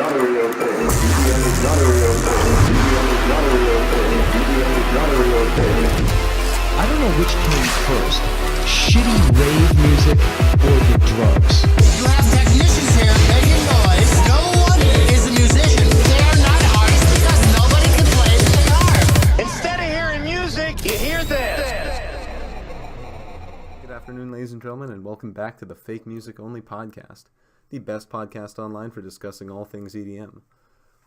not a real thing. EDM is not a real thing. EDM is not a real thing. EDM is not a real thing. I don't know which came first, shitty rave music or the drugs. You have technicians here making noise. No one is a musician. They are not artists because nobody can play the guitar. Instead of hearing music, you hear this. Good afternoon, ladies and gentlemen, and welcome back to the Fake Music Only podcast, the best podcast online for discussing all things EDM.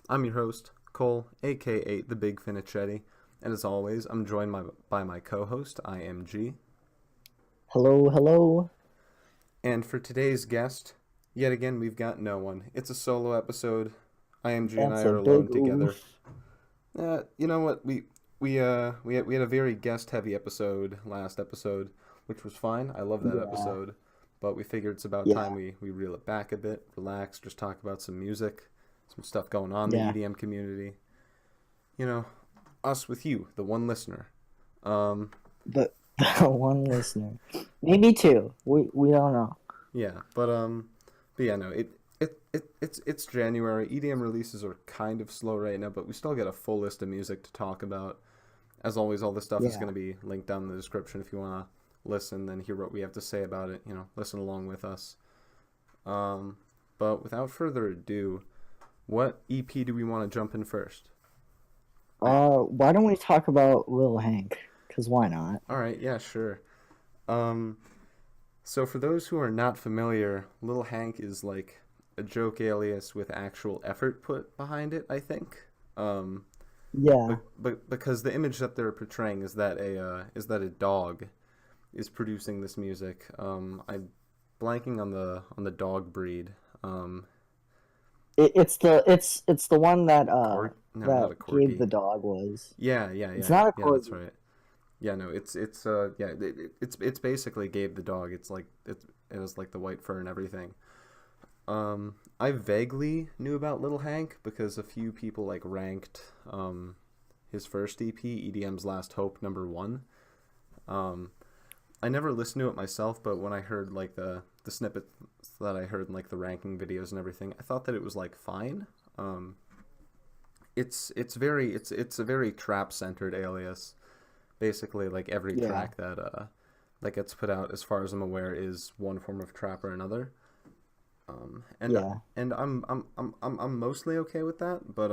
I'm your host, Cole, aka the Big Finicheti, and as always, I'm joined by my co-host, IMG. Hello, hello. And for today's guest, yet again, we've got no one. It's a solo episode. IMG and I are alone together. You know what? We had a very guest-heavy episode last episode, which was fine. I love that episode. But we figured it's about time we reel it back a bit, relax, just talk about some music, some stuff going on in the EDM community. You know, us with you, the one listener. The one listener. Maybe two. We don't know. Yeah, but yeah, no, it's January. EDM releases are kind of slow right now, but we still get a full list of music to talk about. As always, all this stuff is going to be linked down in the description if you want to listen, then hear what we have to say about it, you know, listen along with us. But without further ado, what EP do we want to jump in first? Why don't we talk about Lil Hank? Because why not? Alright, yeah, sure. So for those who are not familiar, Lil Hank is like a joke alias with actual effort put behind it, I think. But because the image that they're portraying is that a dog is producing this music. I'm blanking on the dog breed. It's the one that not a corgi. Gabe the dog was. Yeah. It's not a corgi. Yeah, that's right. Yeah, no, it's basically Gabe the dog. It has like the white fur and everything. I vaguely knew about Little Hank because a few people like ranked his first EP, EDM's Last Hope, #1. I never listened to it myself, but when I heard like the snippets that I heard in like the ranking videos and everything, I thought that it was like fine. It's a very trap centered alias. Basically, like every track that gets put out, as far as I'm aware, is one form of trap or another. And I'm mostly okay with that, but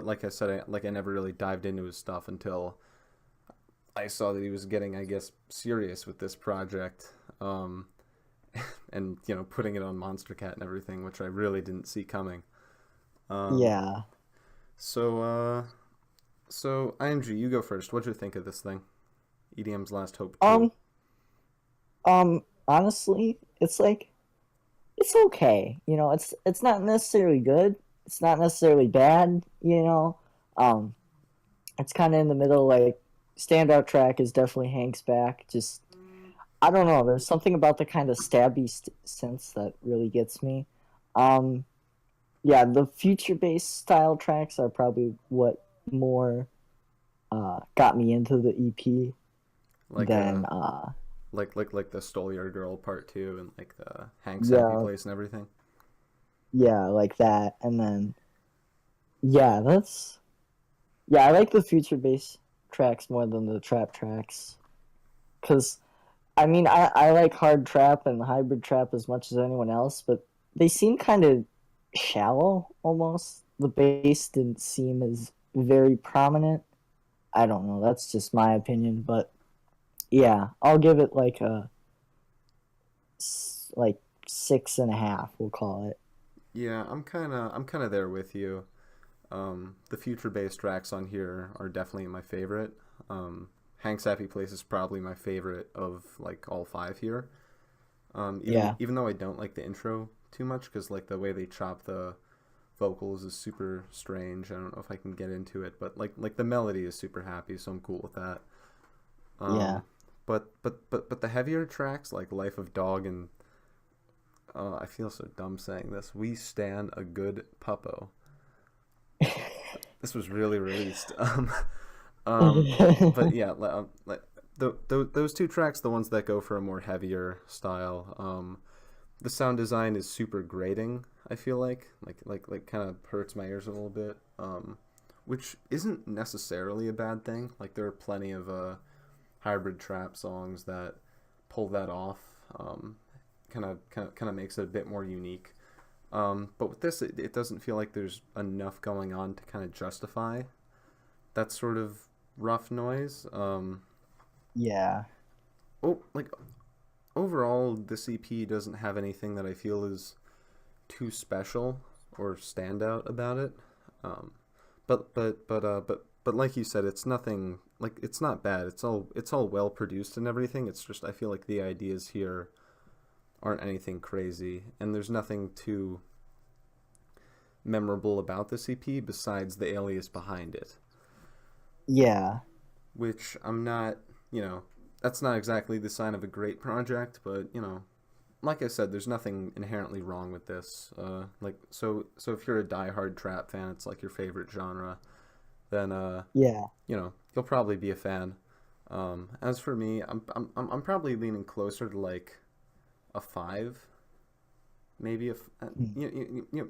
like I said, I never really dived into his stuff until I saw that he was getting, I guess, serious with this project, and you know, putting it on Monster Cat and everything, which I really didn't see coming. So IMG, you go first. What'd you think of this thing? EDM's Last Hope 2. Honestly, it's okay. You know, it's not necessarily good. It's not necessarily bad. You know, it's kind of in the middle. Like, standout track is definitely Hank's Back. Just, I don't know. There's something about the kind of stabby synths that really gets me. The future-based style tracks are probably what more got me into the EP than like the Stole Your Girl Part 2 and like the Hank's Happy Place and everything. Yeah, like that. And then I like the future-based tracks more than the trap tracks, because I mean I like hard trap and hybrid trap as much as anyone else, but they seem kind of shallow almost. The bass didn't seem as very prominent. I don't know, that's just my opinion, but yeah, I'll give it like a 6.5, we'll call it. Yeah, I'm kind of there with you. The future bass tracks on here are definitely my favorite. Hank's Happy Place is probably my favorite of like all 5 here. Even though I don't like the intro too much, because like the way they chop the vocals is super strange. I don't know if I can get into it, but like the melody is super happy, so I'm cool with that. But the heavier tracks like Life of Dog and I feel so dumb saying this, We Stand a Good Puppo. This was really released. But yeah, like those two tracks, the ones that go for a more heavier style, the sound design is super grating. I feel like kind of hurts my ears a little bit. Which isn't necessarily a bad thing. Like there are plenty of hybrid trap songs that pull that off. Kind of makes it a bit more unique. But with this, it doesn't feel like there's enough going on to kind of justify that sort of rough noise. Yeah. Like overall, this EP doesn't have anything that I feel is too special or standout about it. But like you said, it's nothing like it's not bad. It's all well produced and everything. It's just I feel like the ideas here aren't anything crazy, and there's nothing too memorable about this EP besides the alias behind it. Yeah. Which I'm not, that's not exactly the sign of a great project, but like I said, there's nothing inherently wrong with this. So if you're a diehard trap fan, it's like your favorite genre, then Yeah. You'll probably be a fan. As for me, I'm probably leaning closer to like a 5, maybe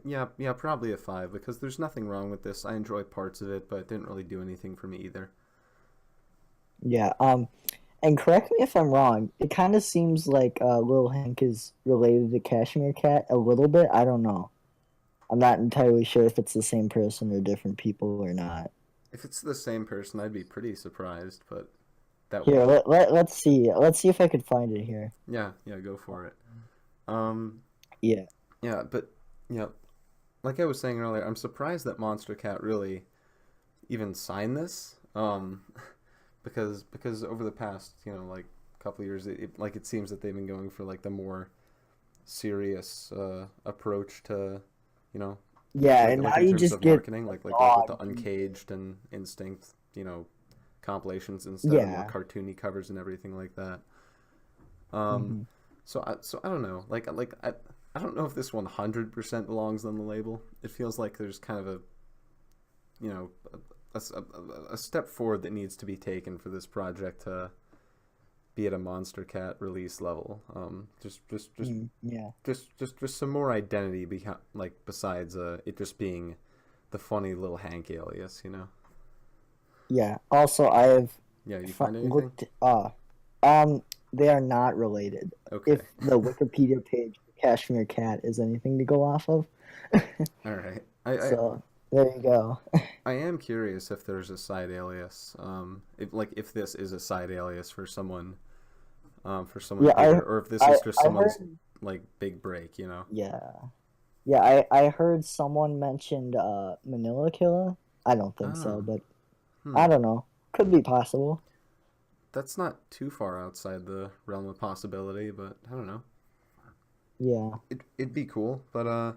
yeah, probably a 5 because there's nothing wrong with this. I enjoy parts of it, but it didn't really do anything for me either. Yeah. And correct me if I'm wrong. It kind of seems like Lil Hank is related to Cashmere Cat a little bit. I don't know. I'm not entirely sure if it's the same person or different people or not. If it's the same person, I'd be pretty surprised, but that Here, let's see. Let's see if I could find it here. yeah, go for it. Yeah. Yeah, but like I was saying earlier, I'm surprised that Monster Cat really even signed this. Because over the past, like couple of years, it seems that they've been going for like the more serious approach to, Yeah, like, and like now in you terms just of get marketing, like with the Uncaged and Instinct, compilations instead of more cartoony covers and everything like that. So I don't know, I don't know if this 100% belongs on the label. It feels like there's kind of a step forward that needs to be taken for this project to be at a Monster Cat release level. Just some more identity besides it just being the funny Lil Hank alias, Yeah. Also, I have you find anything? looked. They are not related. Okay. If the Wikipedia page for Cashmere Cat is anything to go off of. All right. So there you go. I am curious if there's a side alias. If this is a side alias for someone, bigger, or if this is just someone's like big break, Yeah. Yeah, I heard someone mentioned Manila Killer. I don't think so, but I don't know. Could be possible. That's not too far outside the realm of possibility, but I don't know. Yeah. It'd be cool, but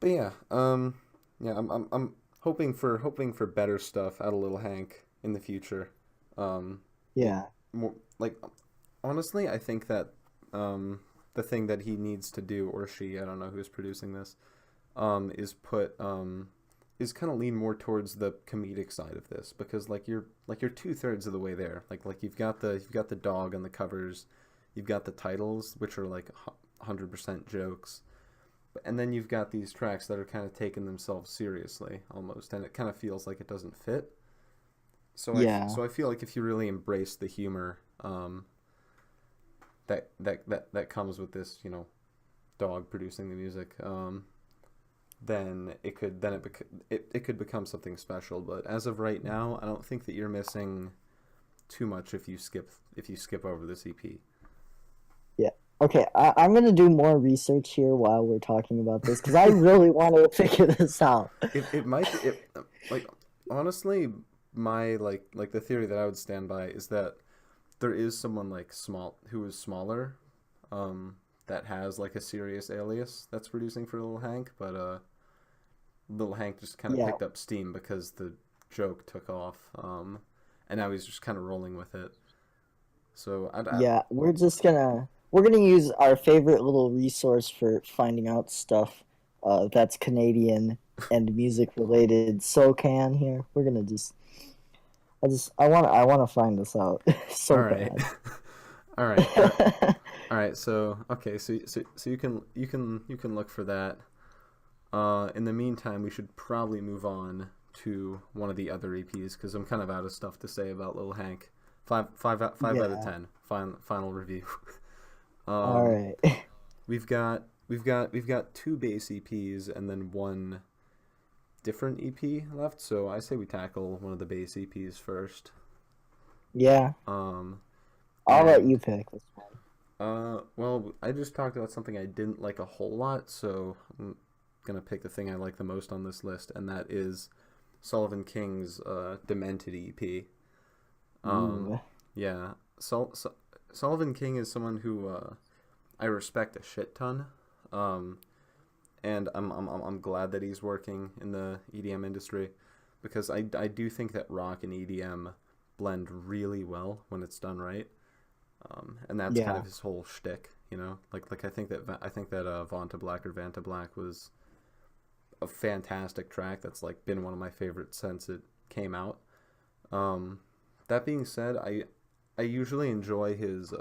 yeah, I'm hoping for better stuff out of Little Hank in the future. Yeah. More like honestly, I think that the thing that he needs to do, or she, I don't know who's producing this, is kind of lean more towards the comedic side of this, because you're 2/3 of the way there. Like you've got the dog on the covers, you've got the titles which are like 100% jokes, and then you've got these tracks that are kind of taking themselves seriously almost, and it kind of feels like it doesn't fit. So I feel like if you really embrace the humor that comes with this, dog producing the music, then it could become something special. But as of right now, I don't think that you're missing too much if you skip over this EP. Yeah. Okay, I'm gonna do more research here while we're talking about this because I really want to figure this out. It might honestly, my the theory that I would stand by is that there is someone who is smaller, that has like a serious alias that's producing for Lil Hank, but Lil Hank just kind of picked up steam because the joke took off, and now he's just kind of rolling with it. So we're gonna use our favorite little resource for finding out stuff that's Canadian and music related. SoCan here. We're gonna I want to find this out so all right. bad. All right. All right, so okay, so you can look for that. In the meantime, we should probably move on to one of the other EPs because I'm kind of out of stuff to say about Lil Hank. Five out of Yeah. 10. Final review. All Um, right. we've got two base EPs and then one different EP left. So I say we tackle one of the base EPs first. Yeah. Um, I'll let and you pick this one. well, I just talked about something I didn't like a whole lot, so I'm gonna pick the thing I like the most on this list, and that is Sullivan King's Demented EP. Um, Ooh. yeah, Sullivan King is someone who I respect a shit ton, um, and I'm glad that he's working in the EDM industry because I do think that rock and EDM blend really well when it's done right. And that's kind Yeah. of his whole shtick, you know. Like I think that Vanta Black or Vanta Black was a fantastic track. That's like been one of my favorites since it came out. Um, that being said, I usually enjoy his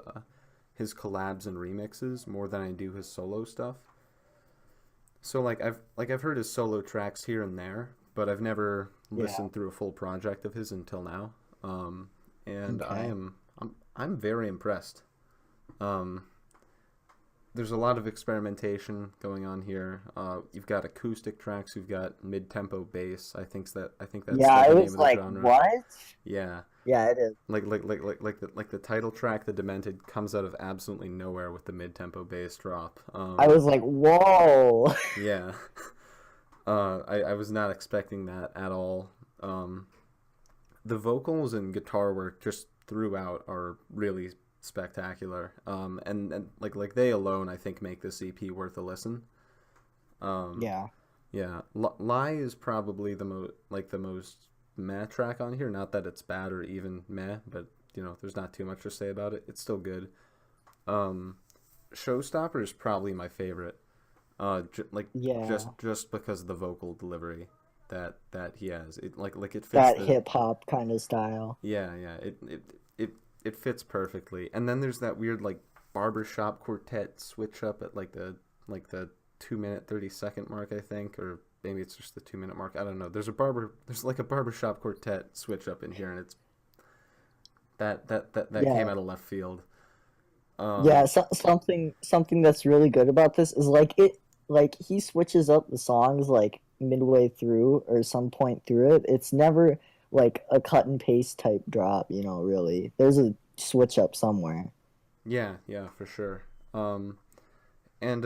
collabs and remixes more than I do his solo stuff. So I've heard his solo tracks here and there, but I've never Yeah. listened through a full project of his until now. And Okay. I'm very impressed. Um, there's a lot of experimentation going on here. You've got acoustic tracks, you've got mid-tempo bass. I think that's Yeah, the I name was of the like, genre. what? Yeah, Yeah, it is. like the title track, the Demented, comes out of absolutely nowhere with the mid-tempo bass drop. I was like, whoa. Yeah, I was not expecting that at all. Um, the vocals and guitar work just throughout are really spectacular. And like they alone, I think, make this EP worth a listen. Um, Yeah. yeah, Lie is probably the most meh track on here. Not that it's bad or even meh, but there's not too much to say about it. It's still good. Um, Showstopper is probably my favorite. Yeah. Just because of the vocal delivery that he has. It fits That the hip hop kind of style. yeah. It fits perfectly. And then there's that weird like barbershop quartet switch up at like the 2 minute 30 second mark, I think, or maybe it's just the 2 minute mark. I don't know. There's like a barbershop quartet switch up in here, and it's that came Yeah. out of left field. Yeah, Um, something that's really good about this is like he switches up the songs like midway through or some point through it. It's never like a cut and paste type drop, really. There's a switch up somewhere. yeah, for sure. And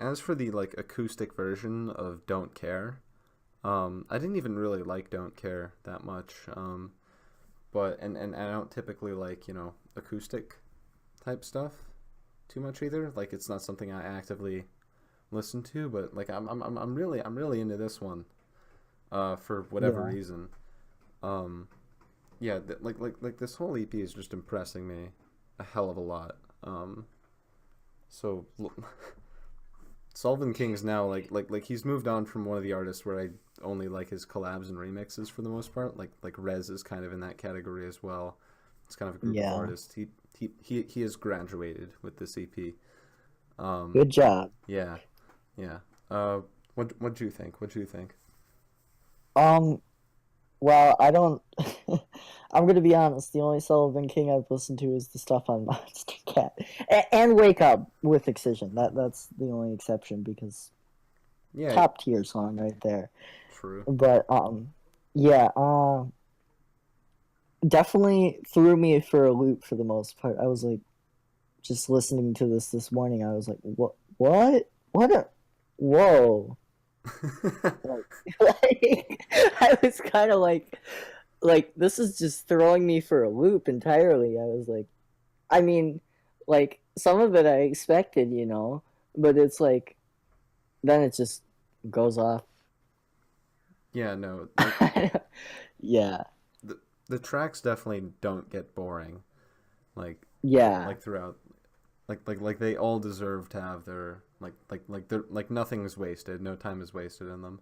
as for the like acoustic version of Don't Care, I didn't even really like Don't Care that much. But and I don't typically like, acoustic type stuff too much either. Like it's not something I actively listen to, but like I'm really into this one for whatever Yeah. reason. Um yeah, like this whole EP is just impressing me a hell of a lot. So Sullivan King's now like he's moved on from one of the artists where I only like his collabs and remixes for the most part. Like Rez is kind of in that category as well. It's kind of a group of Yeah. artists. He has graduated with this EP. Good job. Yeah, yeah. What'd you think? What'd you think? Um, well, I don't. I'm gonna be honest. The only Sullivan King I've listened to is the stuff on Monster Cat and Wake Up with Excision. That's the only exception because Yeah, top tier song right there. true. But yeah. Definitely threw me for a loop for the most part. I was like, just listening to this morning. I was like, what? What? Whoa! Like, like I was kind of like this is just throwing me for a loop entirely. I was like, I mean, like some of it I expected, but it's like then it just goes off. Yeah, no. Yeah, The tracks definitely don't get boring. Like yeah, throughout, like they all deserve to have their they're like nothing is wasted. No time is wasted in them.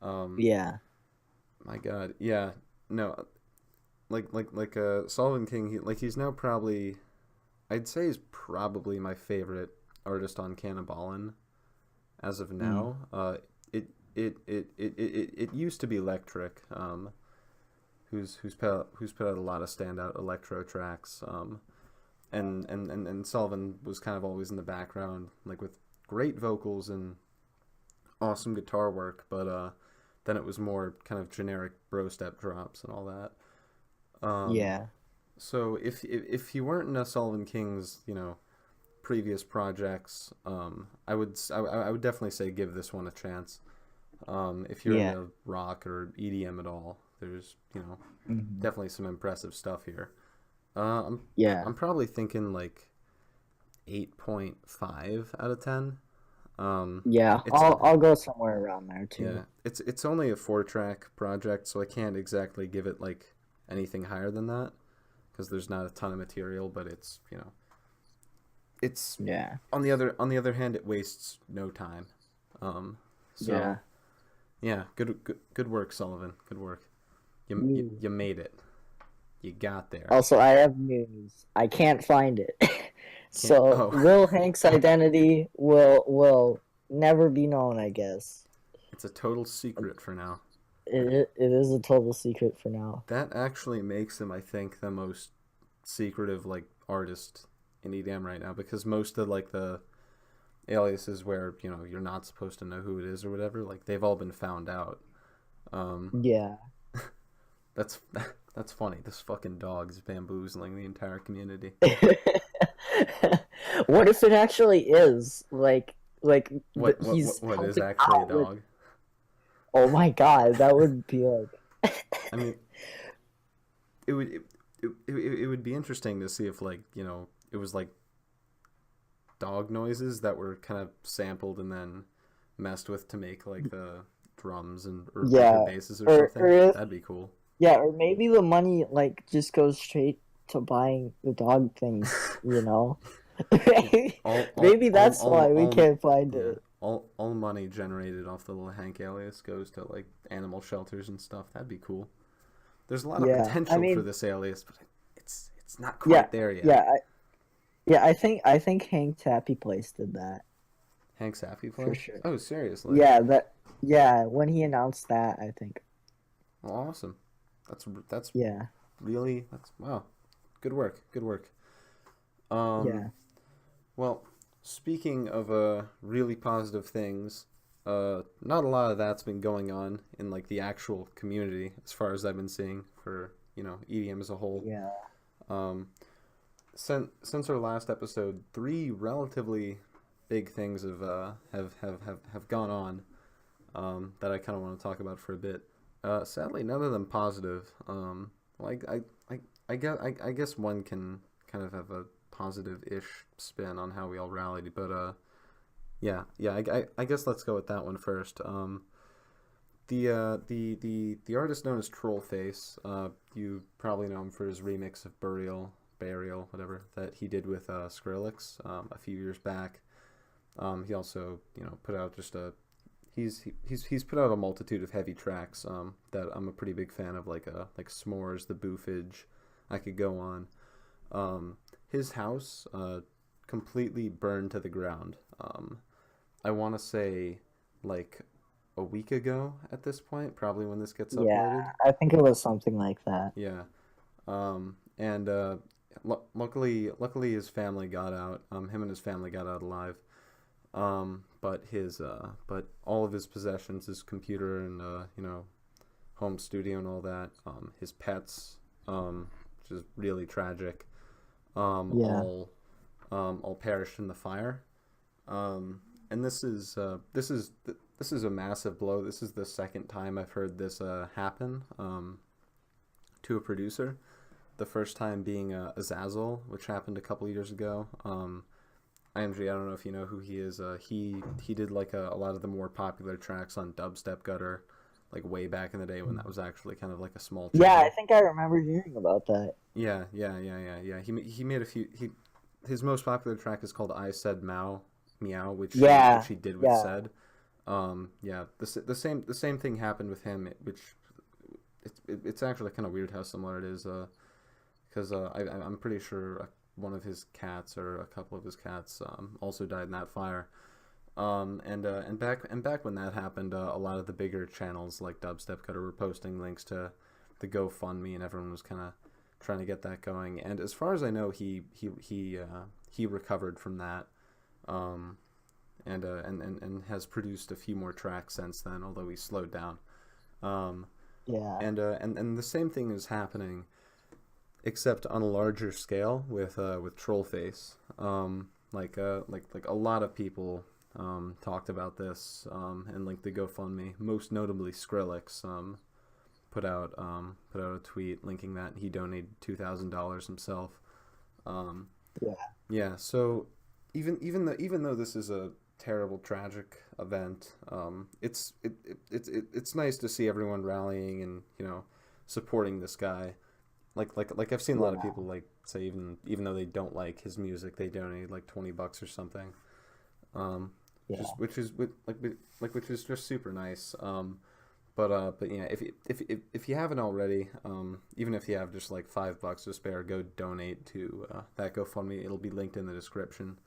Um, yeah, my God, yeah, no, Sullivan King. He's now probably, I'd say is probably my favorite artist on Canniballin as of now. It used to be Electric, who's put out a lot of standout electro tracks. And Sullivan was kind of always in the background, like with great vocals and awesome guitar work, but then it was more kind of generic bro step drops and all that. Yeah. So if you weren't in Sullivan King's, previous projects, I would definitely say give this one a chance. If you're into rock or EDM at all, there's definitely some impressive stuff here. I'm probably thinking like 8.5 out of 10. I'll go somewhere around there too. Yeah, it's only a 4-track project, so I can't exactly give it like anything higher than that because there's not a ton of material, but it's on the other hand, it wastes no time. Good work, Sullivan. Good work. You made it. You got there. Also, I have news. I can't find it. So Will Hank's identity will never be known, I guess. It's a total secret for now. It is a total secret for now. That actually makes him, I think, the most secretive artist in EDM right now, because most of the aliases where you're not supposed to know who it is or whatever, they've all been found out. That's funny. This fucking dog is bamboozling the entire community. What if it actually is what he's is actually a dog? Oh my god, that would be I mean, it would be interesting to see if it was dog noises that were kind of sampled and then messed with to make the drums or basses or something. That'd be cool. Yeah, or maybe the money just goes straight to buying the dog things, Maybe that's why we can't find it. All money generated off the little Hank alias goes to animal shelters and stuff. That'd be cool. There's a lot of potential for this alias, but it's not quite there yet. I think Hank Tappy Place did that. Hank Tappy Place? For sure. Oh, seriously? Yeah, when he announced that, I think. Well, awesome. That's really wow. Good work. Well, speaking of really positive things, not a lot of that's been going on in the actual community as far as I've been seeing for EDM as a whole. Yeah. Since our last episode, 3 relatively big things have gone on that I kind of want to talk about for a bit. Sadly, none of them positive. I guess one can kind of have a positive-ish spin on how we all rallied, but I guess let's go with that one first. The artist known as Trollface, you probably know him for his remix of Burial, whatever, that he did with Skrillex a few years back. He also put out just he's put out a multitude of heavy tracks that I'm a pretty big fan of, like S'mores, The Boofage. I could go on. His house completely burned to the ground. I want to say a week ago at this point, probably when this gets uploaded. Yeah, I think it was something like that. Yeah. And luckily his family got out. Him and his family got out alive. But all of his possessions, his computer and home studio and all that, his pets, which is really tragic, all perished in the fire. And this is a massive blow. This is the second time I've heard this happen to a producer. The first time being Azazel, which happened a couple years ago. IMG, I don't know if you know who he is. He did a lot of the more popular tracks on Dubstep Gutter, way back in the day when that was actually kind of a small channel. Yeah, I think I remember hearing about that. Yeah. He made a few. His most popular track is called I Said Meow, which he did with Said. The same thing happened with him, which it's actually kind of weird how similar it is. Because I'm pretty sure one of his cats or a couple of his cats also died in that fire. And back when that happened, a lot of the bigger channels like Dubstep Cutter were posting links to the GoFundMe, and everyone was kind of trying to get that going. And as far as I know, he recovered from that, and has produced a few more tracks since then, although he slowed down. Yeah. And the same thing is happening, except on a larger scale with Trollface. Like a lot of people talked about this and linked the GoFundMe. Most notably, Skrillex put out a tweet linking that he donated $2,000 himself. Yeah. So even though this is a terrible, tragic event, it's nice to see everyone rallying and supporting this guy. Like I've seen a lot of people like say even though they don't like his music, they donate like $20 or something. Which is just super nice. But yeah, if you haven't already, even if you have just like $5 to spare, go donate to that GoFundMe. It'll be linked in the description.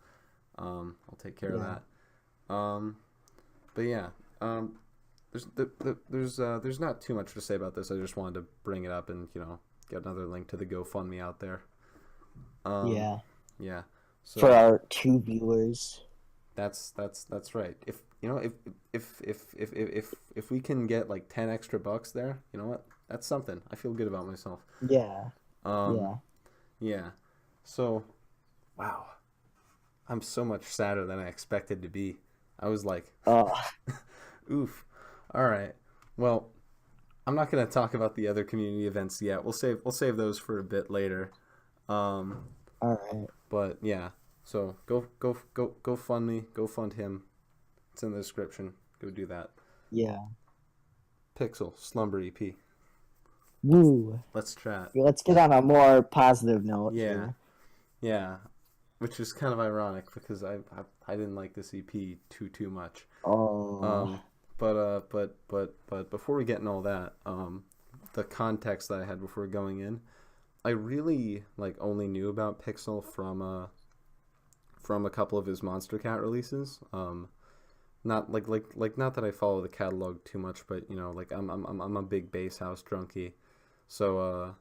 I'll take care of that. But yeah, there's not too much to say about this. I just wanted to bring it up and get another link to the GoFundMe out there. Yeah. So for our 2 viewers. That's right. If we can get like 10 extra bucks there, you know what? That's something. I feel good about myself. Yeah. Yeah. So, wow. I'm so much sadder than I expected to be. I was like, oof. All right. Well, I'm not going to talk about the other community events yet. We'll save those for a bit later. All right. But yeah. So go fund me. Go fund him. It's in the description. Go do that. Yeah. Pixel Slumber EP. Woo. Let's chat. Let's get on a more positive note. Yeah. Here. Yeah. Which is kind of ironic because I didn't like this EP too much. Oh. But before we get in all that, the context that I had before going in, I really only knew about Pixel from a couple of his Monster Cat releases. Not not that I follow the catalog too much, but I'm a big bass house junkie. So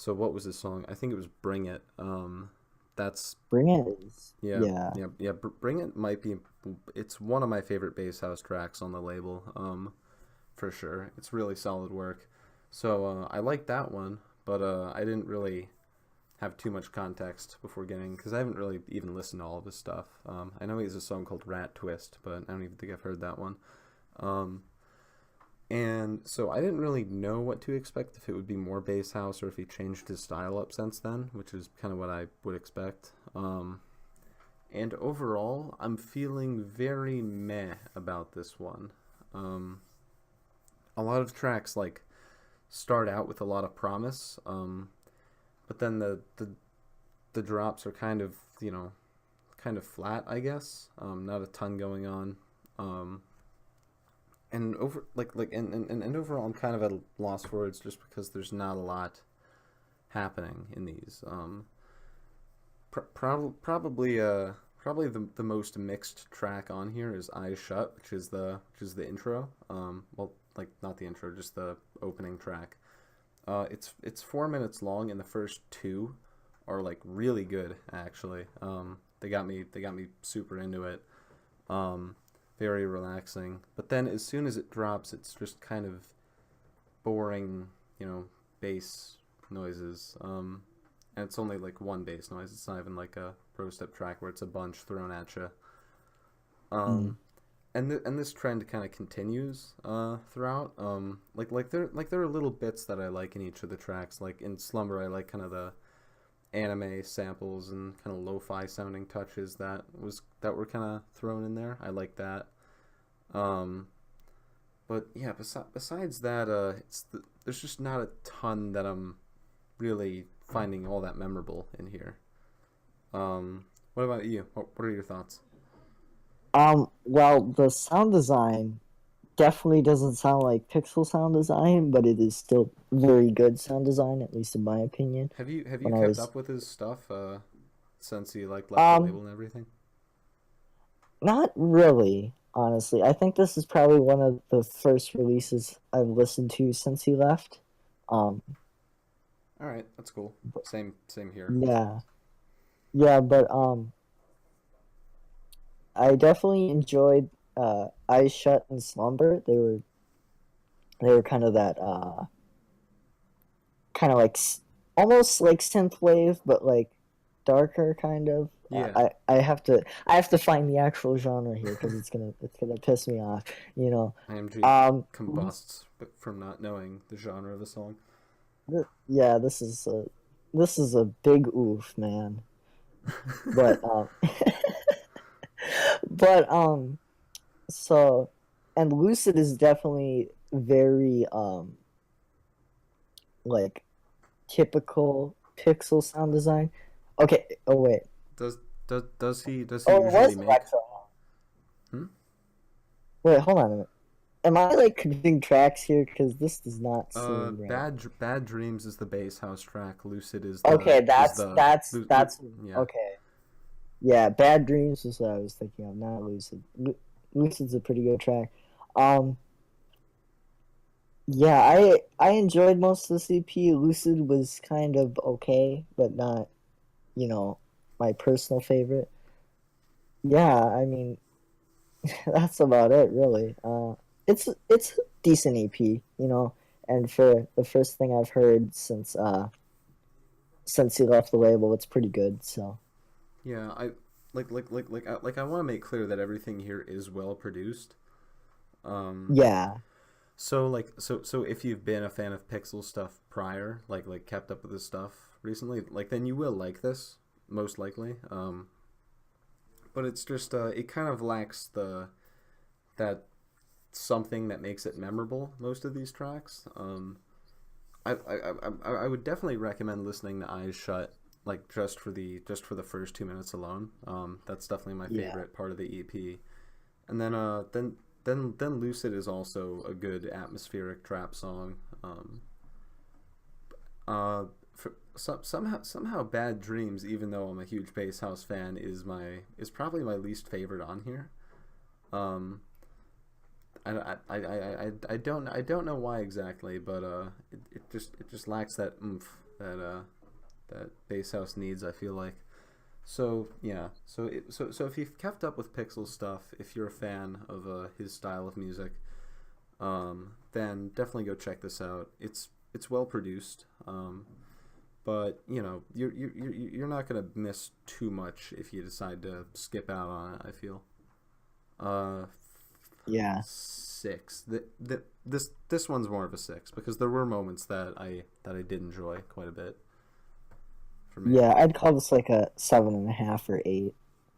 what was his song? I think it was Bring It. That's Bring It. Yeah. Bring It might be. It's one of my favorite bass house tracks on the label. For sure, it's really solid work. So I like that one, but I didn't really have too much context before getting, because I haven't really even listened to all of his stuff. I know he has a song called Rat Twist, but I don't even think I've heard that one. And so I didn't really know what to expect, if it would be more bass house or if he changed his style up since then, which is kind of what I would expect. And overall, I'm feeling very meh about this one. A lot of tracks start out with a lot of promise, but then the drops are kind of flat, I guess. Not a ton going on. And overall, I'm kind of at a loss for words just because there's not a lot happening in these. Probably the most mixed track on here is Eyes Shut, which is the intro. Well, not the intro, just the opening track. It's 4 minutes long, and the first 2 are really good, actually. They got me super into it. Very relaxing. But then as soon as it drops, it's just kind of boring, bass noises. And it's only one bass noise. It's not even a pro step track where it's a bunch thrown at you. And this trend kind of continues throughout. There are little bits that I like in each of the tracks. Like in Slumber, I like kind of the anime samples and kind of lo-fi sounding touches that were kind of thrown in there. I like that. But yeah, besides that, there's just not a ton that I'm really finding all that memorable in here. What about you? What are your thoughts? Well, the sound design definitely doesn't sound like Pixel sound design, but it is still very good sound design, at least in my opinion. Have you When I kept was- up with his stuff? since he like left the Um, label and everything? Not really, honestly. I think this is probably one of the first releases I've listened to since he left. Um, All right, that's cool. Same here. yeah, yeah, but I definitely enjoyed Eyes Shut and Slumber. They were kind of that kind of like almost like synthwave, but like darker kind of. Yeah, I have to find the actual genre here because it's gonna piss me off, you know. IMG Um, combusts from not knowing the genre of the song. yeah, this is a big oof, man. But but so and Lucid is definitely very like typical Pixel sound design. Okay, oh wait. Does does he Oh, it was usually make? electro. Hmm? Wait, hold on a minute. Am I like confusing tracks here? Because this does not seem right. Bad Dreams is the bass house track. Lucid Okay, is that's the that's that's yeah. okay. Yeah, Bad Dreams is what I was thinking of, not Lucid. Lucid's a pretty good track. Um, yeah, I enjoyed most of the CP. Lucid was kind of okay, but not, my personal favorite. Yeah, I mean, that's about it, really. It's a decent EP, and for the first thing I've heard since he left the label, it's pretty good. So Yeah, I I want to make clear that everything here is well produced. Um, yeah, so if you've been a fan of Pixel stuff prior, kept up with this stuff recently, then you will like this most likely. But it's just it kind of lacks that something that makes it memorable. Most of these tracks. I would definitely recommend listening to Eyes Shut, just for the first 2 minutes alone. That's definitely my yeah, favorite part of the EP. And then Lucid is also a good atmospheric trap song. Somehow Bad Dreams, even though I'm a huge bass house fan, is probably my least favorite on here. Um, I don't know why exactly, but it just lacks that oomph that bass house needs, I feel like. So yeah, so if you've kept up with Pixel stuff, if you're a fan of his style of music, then definitely go check this out. It's well produced, but you're not gonna miss too much if you decide to skip out on it, I feel. Uh, yeah, 6. This one's more of a 6 because there were moments that I did enjoy quite a bit for me. yeah. I'd call this like a 7.5 or 8.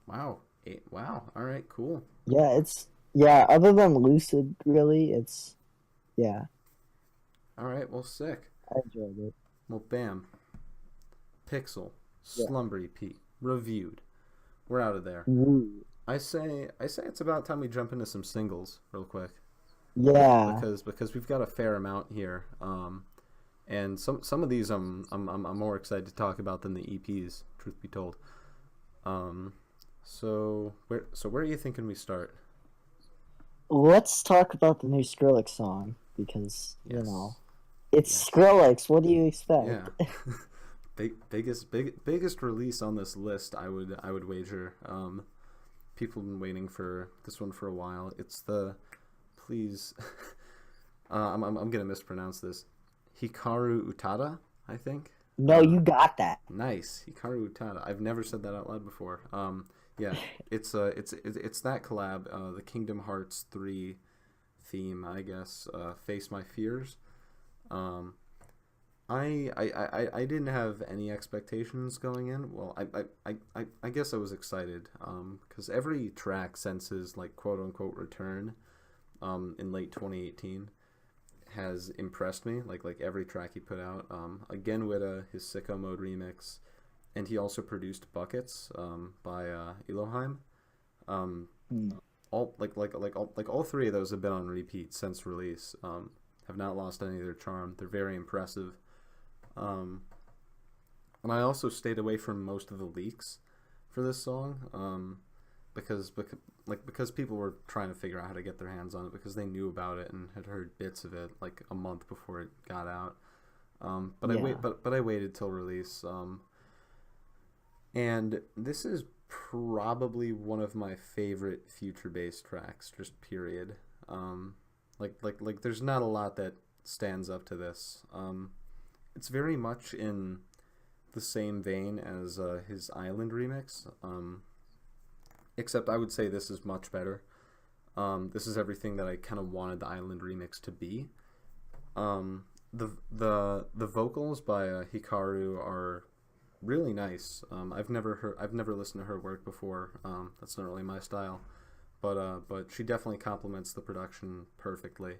Wow. 8. Wow. All right. Cool. Yeah, yeah. Other than Lucid, really, yeah. All right. Well, sick. I enjoyed it. Well, bam. Pixel Yeah. Slumber EP reviewed. We're out of there. Woo. I say it's about time we jump into some singles real quick Yeah, because we've got a fair amount here. And some of these I'm more excited to talk about than the EPs, truth be told. So where are you thinking we start? let's talk about the new Skrillex song because Yes. it's Yes. Skrillex. What do you expect? Yeah. Biggest release on this list, I would wager. People have been waiting for this one for a while. It's the please I'm gonna mispronounce this. Hikaru Utada, I think. No, you got that. Nice. Hikaru Utada. I've never said that out loud before. Yeah, it's that collab, the Kingdom Hearts 3 theme, I guess. Face My Fears. Um, I didn't have any expectations going in. Well, I guess I was excited. Because every track since his quote unquote return, in late 2018, has impressed me. Like every track he put out. Again with his Sicko Mode remix, and he also produced Buckets by Elohim. Mm. All three of those have been on repeat since release. Have not lost any of their charm. They're very impressive. And I also stayed away from most of the leaks for this song, because people were trying to figure out how to get their hands on it because they knew about it and had heard bits of it like a month before it got out. But I waited till release. And this is probably one of my favorite future bass tracks, just period. Like there's not a lot that stands up to this. It's very much in the same vein as his Island remix. Except I would say this is much better. This is everything that I kind of wanted the Island remix to be. The vocals by Hikaru are really nice. I've never listened to her work before. That's not really my style, but she definitely complements the production perfectly.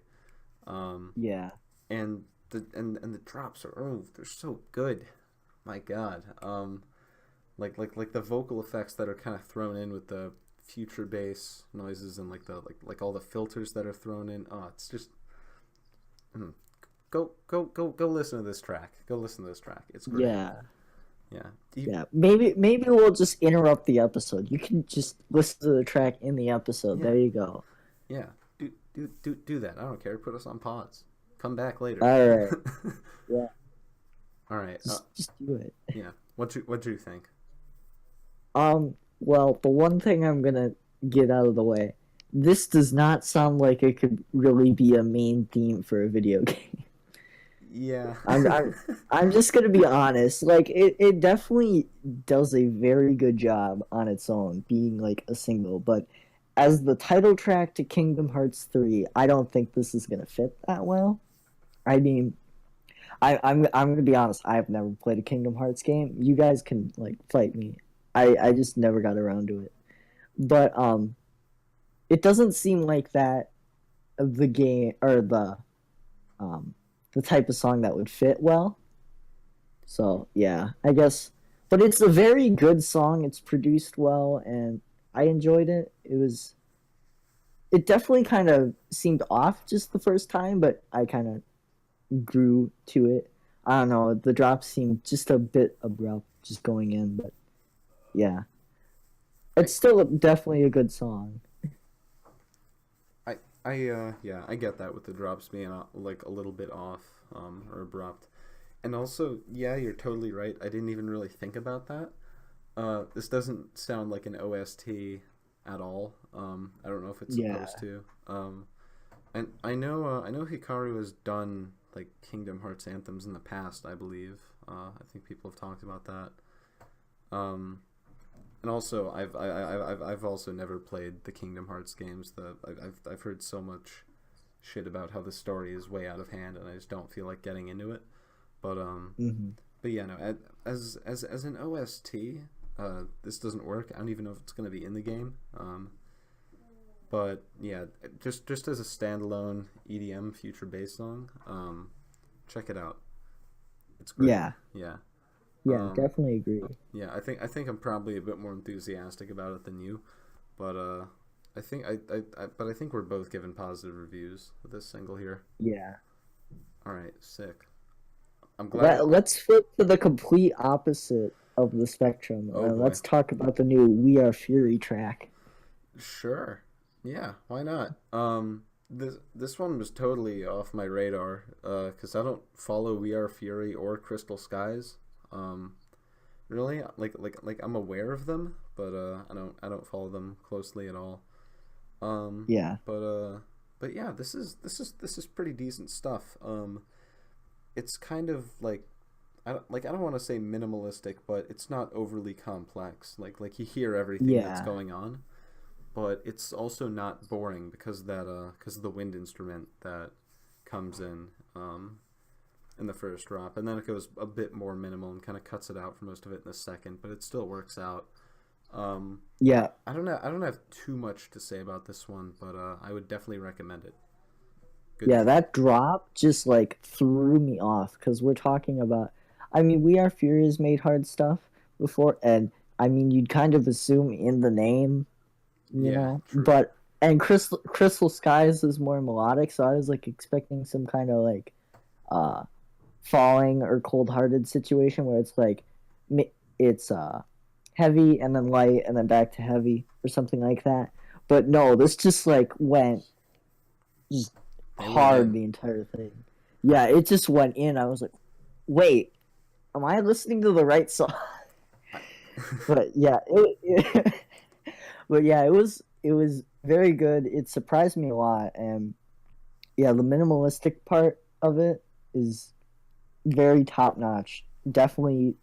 Yeah. And the drops are they're so good. My God. Like the vocal effects that are kind of thrown in with the future bass noises and like all the filters that are thrown in. Oh, it's just go listen to this track. Go listen to this track. It's great. Yeah. Yeah. Yeah. Maybe we'll just interrupt the episode. You can just listen to the track in the episode. Yeah. There you go. Yeah. Do that. I don't care. Put us on pause. Come back later. All right. Yeah. All right. Just do it. Yeah. What do you think? Well, the one thing I'm gonna get out of the way, this does not sound like it could really be a main theme for a video game. Yeah. I'm just gonna be honest. Like it definitely does a very good job on its own, being like a single, but as the title track to Kingdom Hearts 3, I don't think this is gonna fit that well. I mean, I'm gonna be honest. I've never played a Kingdom Hearts game. You guys can like fight me. I just never got around to it. But it doesn't seem like that the game or the type of song that would fit well. So yeah, I guess. But it's a very good song. It's produced well, and I enjoyed it. It definitely kind of seemed off just the first time, but I kind of grew to it. I don't know. The drops seemed just a bit abrupt, just going in, but yeah, it's still definitely a good song. I get that with the drops being like a little bit off or abrupt, and also you're totally right. I didn't even really think about that. This doesn't sound like an OST at all. I don't know if it's supposed to. And I know Hikaru has done like Kingdom Hearts anthems in the past. I believe. I think people have talked about that. And also, I've also never played the Kingdom Hearts games. I've heard so much shit about how the story is way out of hand, and I just don't feel like getting into it. But but yeah, no. As an OST, this doesn't work. I don't even know if it's gonna be in the game. But yeah, just as a standalone EDM future bass song, check it out. It's great. Yeah. Yeah. Yeah, definitely agree. Yeah, I think I'm probably a bit more enthusiastic about it than you, but I think we're both given positive reviews with this single here. Yeah. All right, sick. I'm glad. Let's flip to the complete opposite of the spectrum. Let's talk about the new "We Are Fury" track. Sure. Yeah, why not? This one was totally off my radar because I don't follow We Are Fury or Crystal Skies. Really, like I'm aware of them, but I don't follow them closely at all. Yeah. But yeah, this is pretty decent stuff. It's kind of like I don't want to say minimalistic, but it's not overly complex. Like you hear everything that's going on, but it's also not boring because of the wind instrument that comes in the first drop, and then it goes a bit more minimal and kind of cuts it out for most of it in the second, but it still works out. Yeah. I don't have too much to say about this one, but I would definitely recommend it. Good Yeah, that drop just like threw me off because we're talking about. I mean, We Are Fury has made hard stuff before, and I mean, you'd kind of assume in the name, you know, true. but and Crystal Skies is more melodic, so I was like expecting some kind of like falling or cold-hearted situation where it's like it's heavy and then light and then back to heavy or something like that. But no, this just like went just They went hard in. the entire thing. Yeah, it just went in. I was like, wait, am I listening to the right song? But yeah, but yeah, it was very good. It surprised me a lot, and yeah, the minimalistic part of it is very top notch. Definitely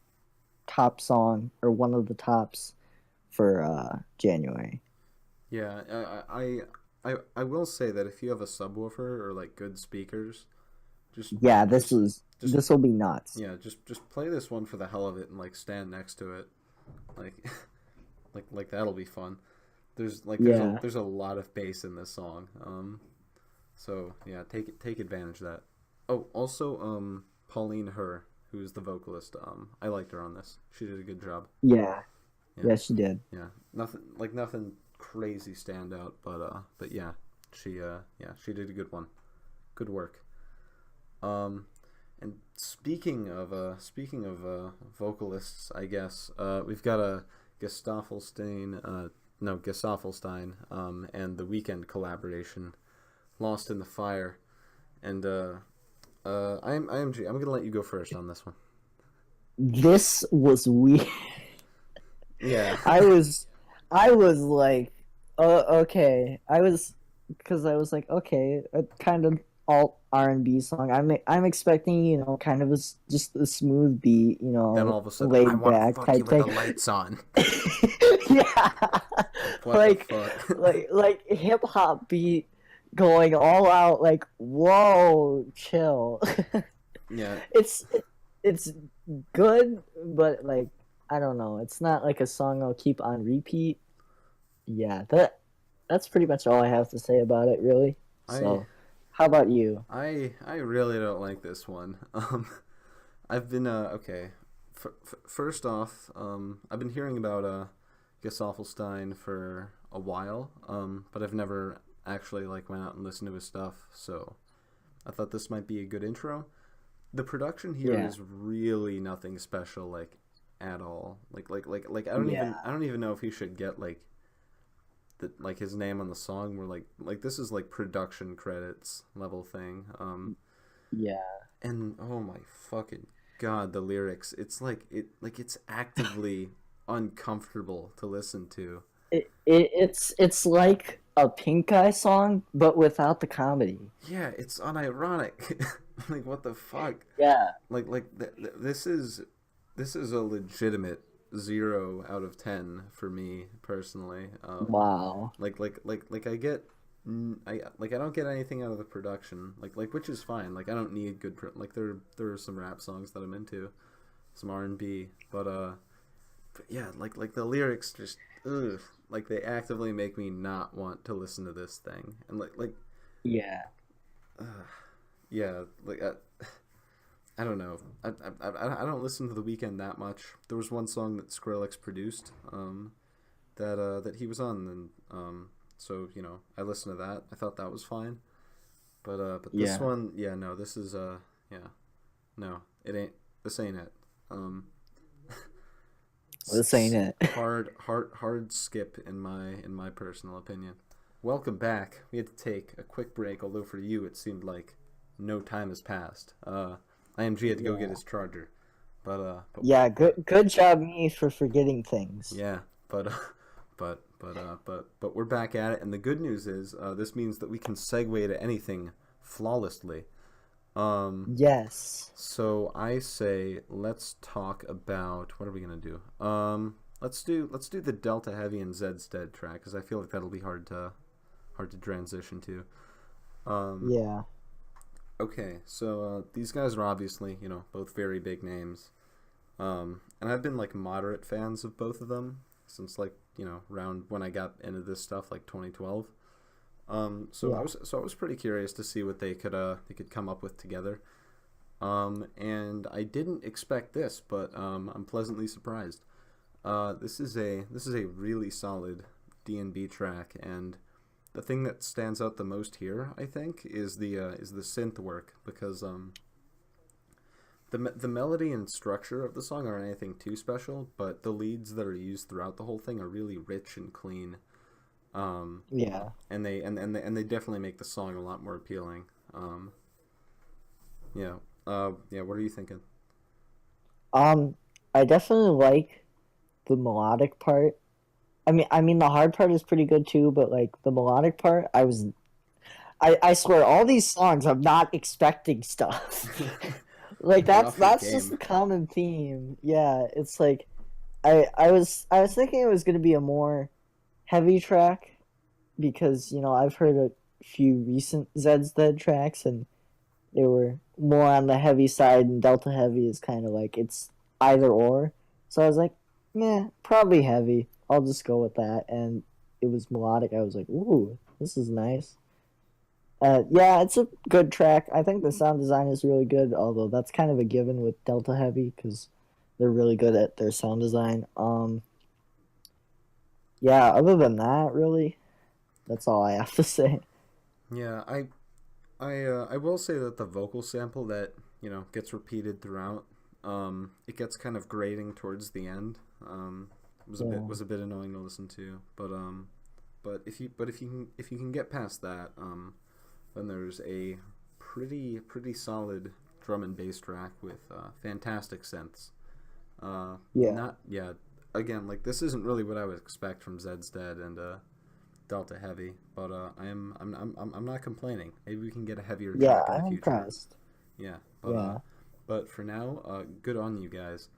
top song or one of the tops for January. Yeah, I will say that if you have a subwoofer or like good speakers, just Yeah, just this will be nuts. yeah, just play this one for the hell of it and like stand next to it, like like that'll be fun. Yeah. There's a lot of bass in this song. So yeah, take advantage of that. Oh, also Pauline Her, who's the vocalist. I liked her on this. She did a good job. Yeah. Yeah. Yeah, she did. Yeah, nothing crazy standout, but yeah, she did a good one. Good work. And speaking of vocalists, I guess we've got a Gesaffelstein, no Gesaffelstein, and the Weekend collaboration, Lost in the Fire, and IMG. I'm gonna let you go first on this one. This was weird. Yeah. I was like, okay. Because I was like, okay, a kind of alt R&B song. I'm expecting, kind of just a smooth beat, Then all of a sudden, I laid want to back fuck you type with the thing. lights on. Yeah, What like, the fuck? like hip hop beat going all out. Like, whoa, chill. Yeah. It's good, but like I don't know. It's not like a song I'll keep on repeat. Yeah, that's pretty much all I have to say about it, really. So, how about you? I really don't like this one. I've been okay. First off, I've been hearing about Gesaffelstein for a while, but I've never actually like went out and listened to his stuff. So I thought this might be a good intro. The production here Yeah. is really nothing special, like at all. Like I don't even know if he should get like like his name on the song. Where like this is like production credits level thing. Yeah. And oh my fucking god, the lyrics. It's like it's actively uncomfortable to listen to. It's like a Pink Eye song, but without the comedy. Yeah, it's unironic. Like what the fuck? Yeah. This is a legitimate 0 out of 10 for me personally. Wow. I get I don't get anything out of the production, like which is fine. Like I don't need good like there are some rap songs that I'm into, some R&B, but yeah, like the lyrics just ugh, like they actively make me not want to listen to this thing. And like Yeah. yeah, like I don't know. I don't listen to The Weeknd that much. There was one song that Skrillex produced, that he was on, and so I listened to that. I thought that was fine, but this Yeah. one, yeah, no, this is yeah, no, it ain't. This ain't it. This ain't it. Hard skip in my personal opinion. Welcome back. We had to take a quick break, although for you it seemed like no time has passed. IMG had to go get his charger, but Yeah, good job me for forgetting things. yeah, but we're back at it, and the good news is this means that we can segue to anything flawlessly. Yes. So I say let's talk about what are we gonna do? Let's do the Delta Heavy and Zedstead track because I feel like that'll be hard to transition to. Yeah. Okay, so these guys are obviously, both very big names. And I've been like moderate fans of both of them since like, around when I got into this stuff like 2012. So Yeah. I was pretty curious to see what they could come up with together. And I didn't expect this, but I'm pleasantly surprised. This is a really solid D&B track, and the thing that stands out the most here, I think, is the synth work, because the melody and structure of the song aren't anything too special, but the leads that are used throughout the whole thing are really rich and clean. Yeah. And they definitely make the song a lot more appealing. Yeah. Yeah. What are you thinking? I definitely like the melodic part. I mean, the hard part is pretty good too, but like the melodic part, I swear, all these songs, I'm not expecting stuff. Like Get that's off your that's just game. the common theme. Yeah, it's like I was thinking it was gonna be a more heavy track because I've heard a few recent Zed's Dead tracks and they were more on the heavy side, and Delta Heavy is kind of like it's either or. So I was like, meh, probably heavy. I'll just go with that. And it was melodic. I was like, ooh, this is nice. Yeah, it's a good track. I think the sound design is really good, although that's kind of a given with Delta Heavy because they're really good at their sound design. Yeah, other than that, really, that's all I have to say. Yeah, I will say that the vocal sample that gets repeated throughout, it gets kind of grating towards the end. Yeah. Was a bit annoying to listen to, but if you can get past that, then there's a pretty solid drum and bass track with fantastic synths. Yeah. Not yeah. Again, like this isn't really what I would expect from Zed's Dead and Delta Heavy, but I'm not complaining. Maybe we can get a heavier Yeah, track in the I'm future. impressed. Yeah, Yeah. but for now, good on you guys.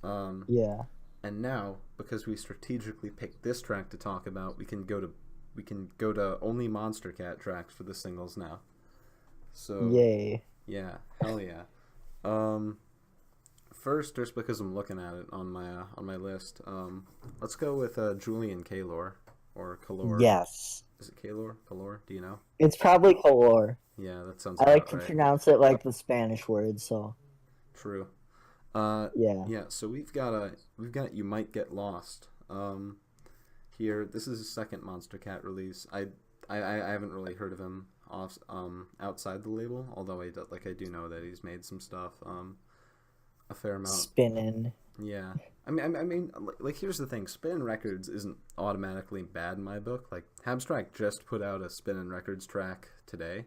Yeah. And now, because we strategically picked this track to talk about, we can go to only Monster Cat tracks for the singles now. So Yay. yeah, hell yeah. First, just because I'm looking at it on my list, let's go with Julian Kalor or Kalor. Yes. Is it Kalor? Kalor? Do you know? It's probably color. Yeah, that sounds I like about to right. pronounce it like the Spanish word, so True. yeah. Yeah. So we've got You Might Get Lost. Here, this is his second Monster Cat release. I haven't really heard of him outside the label, although I do know that he's made some stuff a fair amount. Spinning. Yeah. I mean, like here's the thing: Spinnin' Records isn't automatically bad in my book. Like Habstract just put out a Spinnin' Records track today,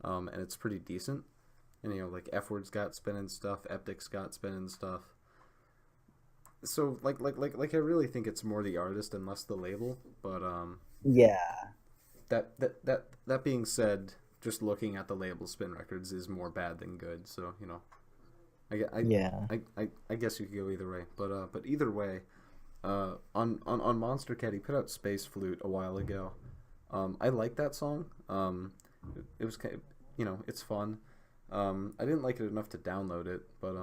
and it's pretty decent. And like F Word's got spinning stuff, Eptic's got spinning stuff. So like I really think it's more the artist and less the label. But Yeah. that being said, just looking at the label, Spin Records is more bad than good. So Yeah. I guess you could go either way, but either way, on Monster Cat he put out Space Flute a while ago. I like that song. It was kind of, it's fun. I didn't like it enough to download it, but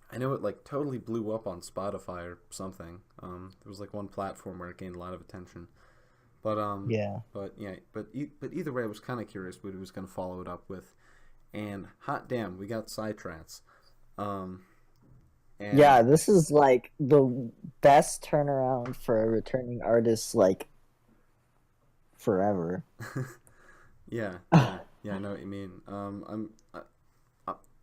I know it like totally blew up on Spotify or something. There was like one platform where it gained a lot of attention. But Yeah. but either way, I was kind of curious what he was going to follow it up with. And hot damn, we got Psytrance. And Yeah, this is like the best turnaround for a returning artist like forever. yeah, yeah, I know what you mean.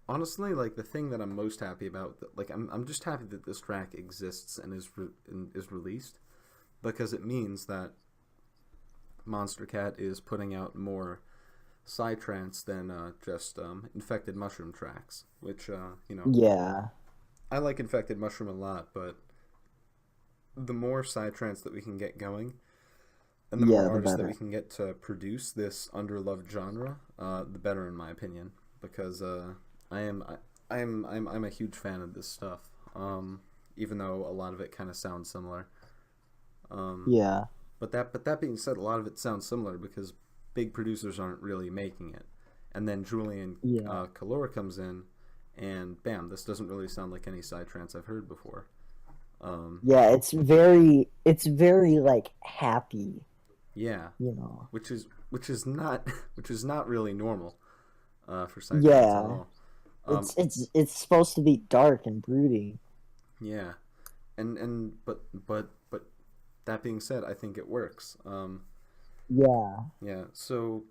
Honestly, like the thing that I'm most happy about, like I'm just happy that this track exists and is released, because it means that Monster Cat is putting out more Psytrance than just Infected Mushroom tracks, which Yeah. I like Infected Mushroom a lot, but the more Psytrance that we can get going, and the Yeah, more the artists that better. we can get to produce this underloved genre, the better, in my opinion. Because I'm a huge fan of this stuff. Even though a lot of it kind of sounds similar. Yeah. But that being said, a lot of it sounds similar because big producers aren't really making it. And then Julian Yeah. Kalora comes in, and bam, this doesn't really sound like any Psytrance I've heard before. Yeah, it's very like happy, Yeah, you know. which is not really normal for Psytrance at Yeah. all. It's supposed to be dark and brooding. Yeah, but that being said, I think it works. Yeah. Yeah. So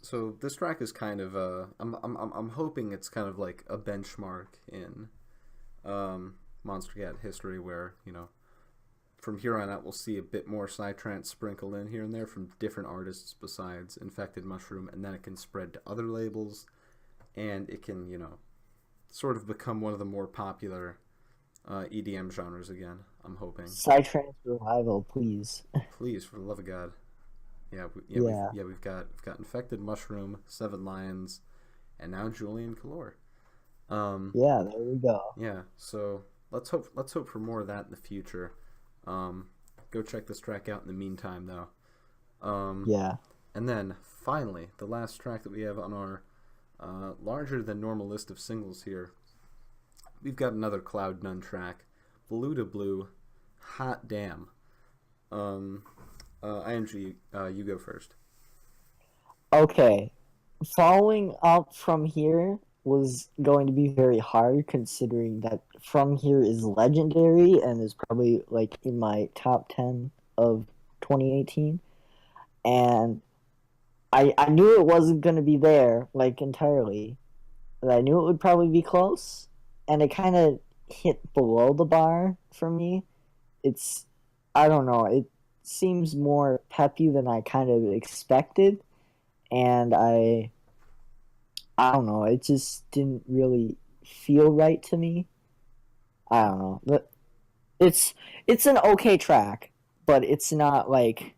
So this track is kind of I'm hoping it's kind of like a benchmark in Monster Cat history, where from here on out we'll see a bit more psytrance sprinkled in here and there from different artists besides Infected Mushroom, and then it can spread to other labels, and it can sort of become one of the more popular EDM genres again. I'm hoping. Psytrance revival, please. Please, for the love of God. Yeah, Yeah. we've got Infected Mushroom, Seven Lions, and now Julian Calor. Yeah, there we go. Yeah, so let's hope for more of that in the future. Go check this track out in the meantime, though. Yeah. And then finally, the last track that we have on our larger than normal list of singles here, we've got another Cloud None track, Blue to Blue, Hot Damn. IMG, you go first. Okay. Following up From Here was going to be very hard, considering that From Here is legendary and is probably like in my top 10 of 2018. And I knew it wasn't going to be there like entirely, but I knew it would probably be close, and it kind of hit below the bar for me. It's, I don't know, it seems more peppy than I kind of expected, and I don't know, it just didn't really feel right to me. I don't know, but it's an okay track, but it's not like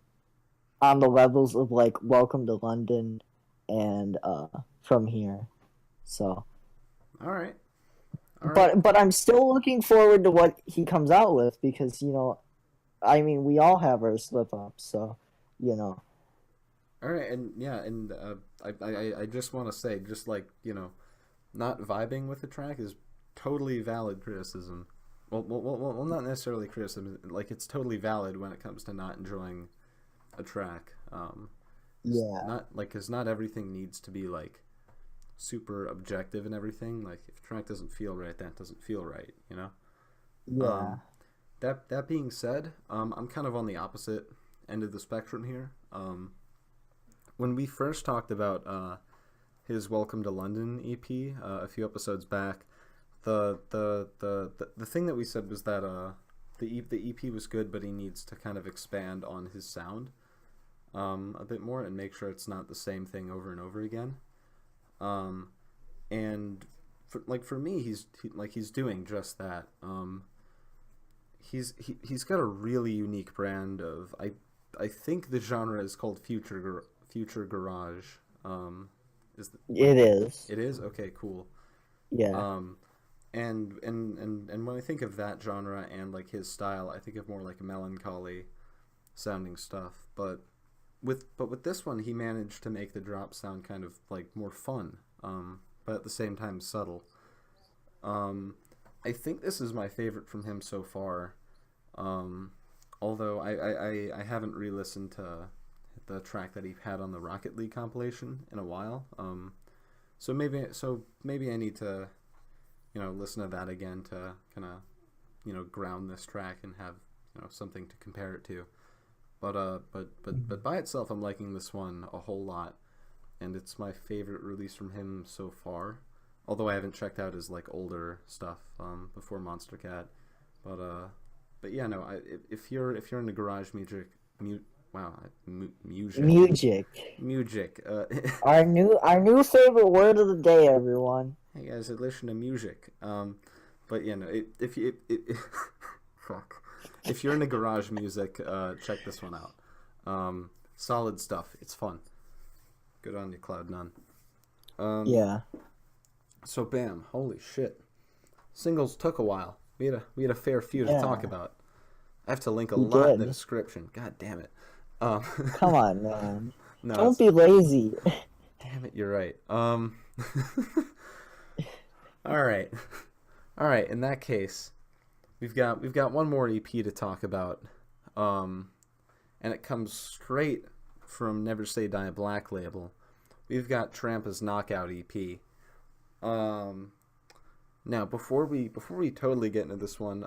on the levels of like Welcome to London and From Here. So, All right. All right. but I'm still looking forward to what he comes out with, because I mean, we all have our slip ups, so All right, and yeah, and I just want to say, just like not vibing with the track is totally valid criticism. Well, not necessarily criticism. Like, it's totally valid when it comes to not enjoying a track. yeah, Not like, because not everything needs to be like super objective and everything. Like, if a track doesn't feel right, that doesn't feel right. yeah, That being said, I'm kind of on the opposite end of the spectrum here. When we first talked about his Welcome to London EP a few episodes back, the thing that we said was that the EP was good, but he needs to kind of expand on his sound a bit more and make sure it's not the same thing over and over again. And for me, he's doing just that. He's got a really unique brand of, I think the genre is called future garage. it is. It is? Okay, cool. Yeah, And when I think of that genre and like his style, I think of more like melancholy sounding stuff. But with this one, he managed to make the drop sound kind of like more fun, but at the same time subtle. I think this is my favorite from him so far. Although I haven't re-listened to the track that he had on the Rocket League compilation in a while. So maybe I need to listen to that again to kind of ground this track and have something to compare it to. But by itself, I'm liking this one a whole lot, and it's my favorite release from him so far. Although I haven't checked out his like older stuff before Monster Cat, but yeah, no. If you're into garage music, music. our new favorite word of the day, everyone. Hey guys, I listen to music. But fuck. If you're into garage music, check this one out. Solid stuff. It's fun. Good on you, Cloud None. Yeah. So bam, holy shit. Singles took a while. We had a fair few to talk about. I have to link a lot in the description. God damn it. Come on, man. No, Don't be lazy. Damn it, you're right. All right. In that case, we've got one more EP to talk about, and it comes straight from Never Say Die Black label. We've got Trampa's Knockout EP. Now before we totally get into this one,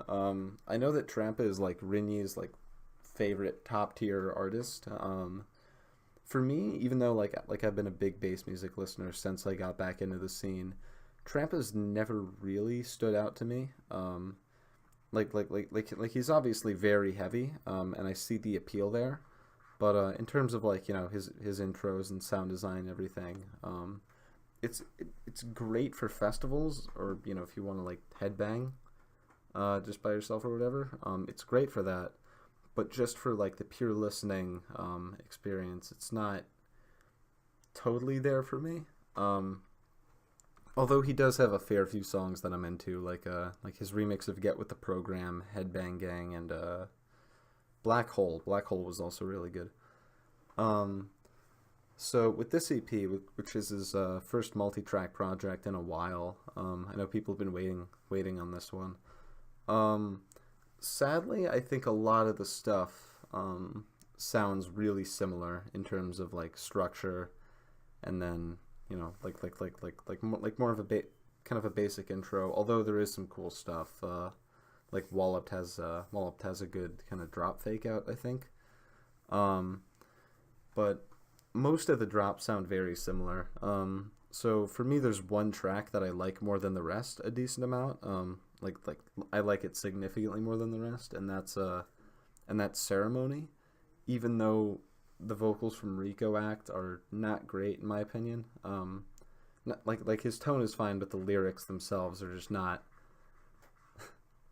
I know that Trampa is like Rinny's like favorite top tier artist. for me, even though like I've been a big bass music listener since I got back into the scene, Tramp has never really stood out to me. Like he's obviously very heavy, and I see the appeal there. But in terms of like his intros and sound design and everything, it's great for festivals or if you want to like headbang, just by yourself or whatever. It's great for that, but just for like the pure listening experience, it's not totally there for me. Although he does have a fair few songs that I'm into, like his remix of "Get with the Program," "Headbang Gang," and "Black Hole." "Black Hole" was also really good. So with this EP, which is his first multi-track project in a while, I know people have been waiting on this one. Sadly, I think a lot of the stuff sounds really similar in terms of like structure, and then like more of a kind of a basic intro. Although there is some cool stuff. Like Walloped has a good kind of drop fake out, I think. But most of the drops sound very similar. So for me, there's one track that I like more than the rest, a decent amount. Like I like it significantly more than the rest, and that's Ceremony. Even though the vocals from Rico Act are not great in my opinion. Like his tone is fine, but the lyrics themselves are just not.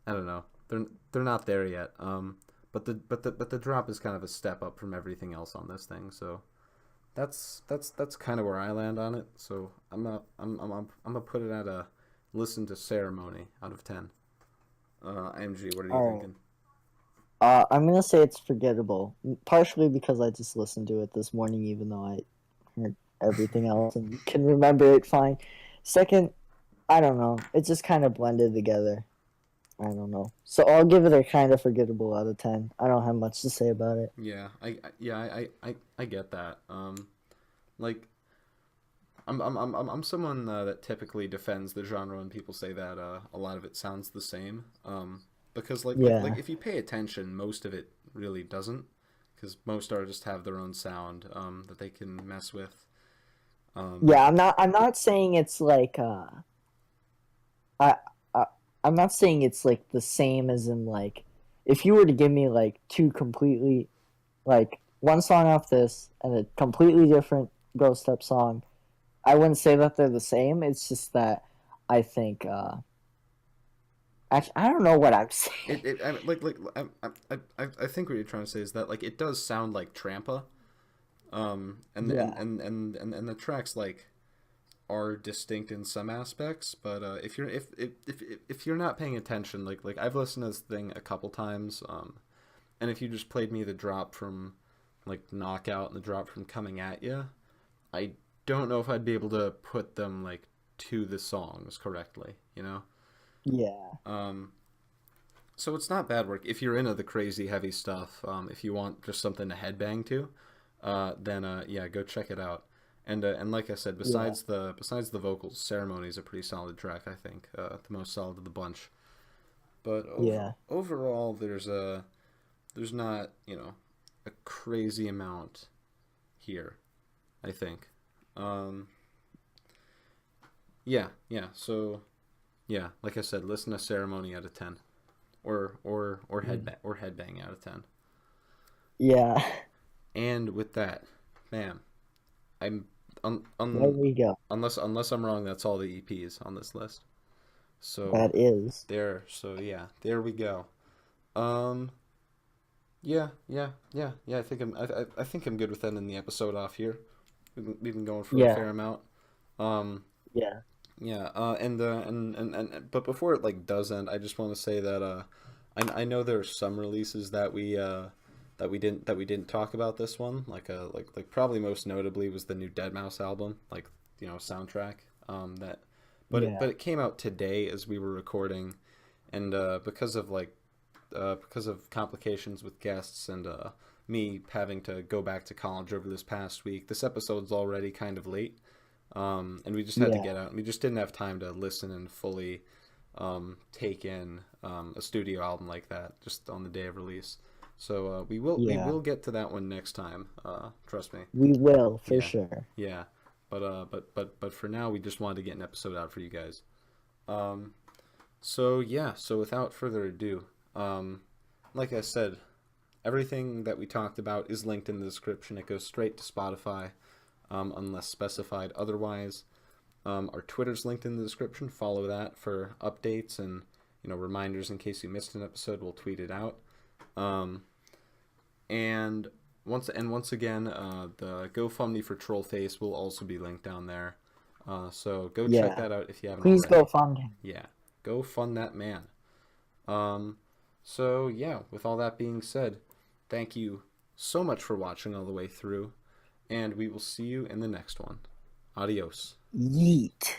I don't know. They're not there yet. But the drop is kind of a step up from everything else on this thing. So that's kind of where I land on it. So I'm gonna put it at a listen to Ceremony out of 10. IMG, what are you thinking? I'm gonna say it's forgettable, partially because I just listened to it this morning, even though I heard everything else and can remember it fine. Second, I don't know. It just kind of blended together. I don't know. So I'll give it a kind of forgettable out of 10. I don't have much to say about it. Yeah, I get that. Like I'm someone that typically defends the genre when people say that a lot of it sounds the same. Because like if you pay attention, most of it really doesn't, because most artists have their own sound that they can mess with. Yeah, I'm not saying it's like I I'm not saying it's like the same as in like if you were to give me like two completely like one song off this and a completely different Ghost Step song, I wouldn't say that they're the same. It's just that I think actually, I don't know what I'm saying. I think what you're trying to say is that like it does sound like Trampa, and the tracks like are distinct in some aspects, but if you're not paying attention, like I've listened to this thing a couple times, and if you just played me the drop from like Knockout and the drop from Coming at Ya, I don't know if I'd be able to put them like to the songs correctly, you know. Yeah. So it's not bad work if you're into the crazy heavy stuff. If you want just something to headbang to, then yeah, go check it out. And like I said, besides the vocals, Ceremony is a pretty solid track. I think the most solid of the bunch. But overall, there's not a crazy amount here, I think. Yeah. So. Yeah, like I said, listen to Ceremony out of 10, or headbang out of 10. Yeah. And with that, bam, I'm There we go. unless I'm wrong, that's all the EPs on this list. So That is. there. So yeah, there we go. Yeah. I think I'm good with ending the episode off here. We've been going for a fair amount. Yeah. Yeah, but before it like does end, I just want to say that I know there are some releases that we didn't talk about this one, like probably most notably was the new Deadmau5 album, like soundtrack but it came out today as we were recording, and because of complications with guests and me having to go back to college over this past week, this episode's already kind of late. And we just had to get out. We just didn't have time to listen and fully take in a studio album like that just on the day of release. So we Yeah. will get to that one next time. Trust me. We will for Yeah. sure. Yeah. But for now, we just wanted to get an episode out for you guys. So yeah. So without further ado, like I said, everything that we talked about is linked in the description. It goes straight to Spotify, unless specified otherwise. Our Twitter's linked in the description. Follow that for updates and reminders in case you missed an episode. We'll tweet it out. And once again, the GoFundMe for Trollface will also be linked down there. So go check that out if you haven't Please already. go fund him. Yeah, go fund that man. So yeah, with all that being said, thank you so much for watching all the way through, and we will see you in the next one. Adios. Yeet.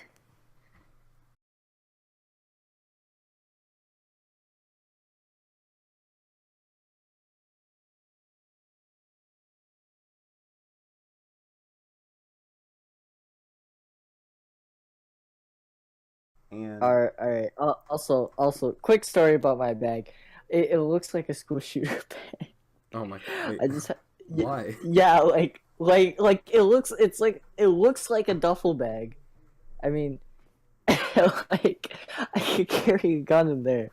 And All right. Also, quick story about my bag. It looks like a school shooter bag. oh my, wait, I just why? yeah, like it looks like a duffel bag. I mean, like I could carry a gun in there.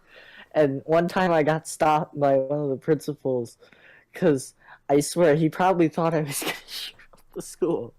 And one time I got stopped by one of the principals because I swear he probably thought I was gonna shoot up the school.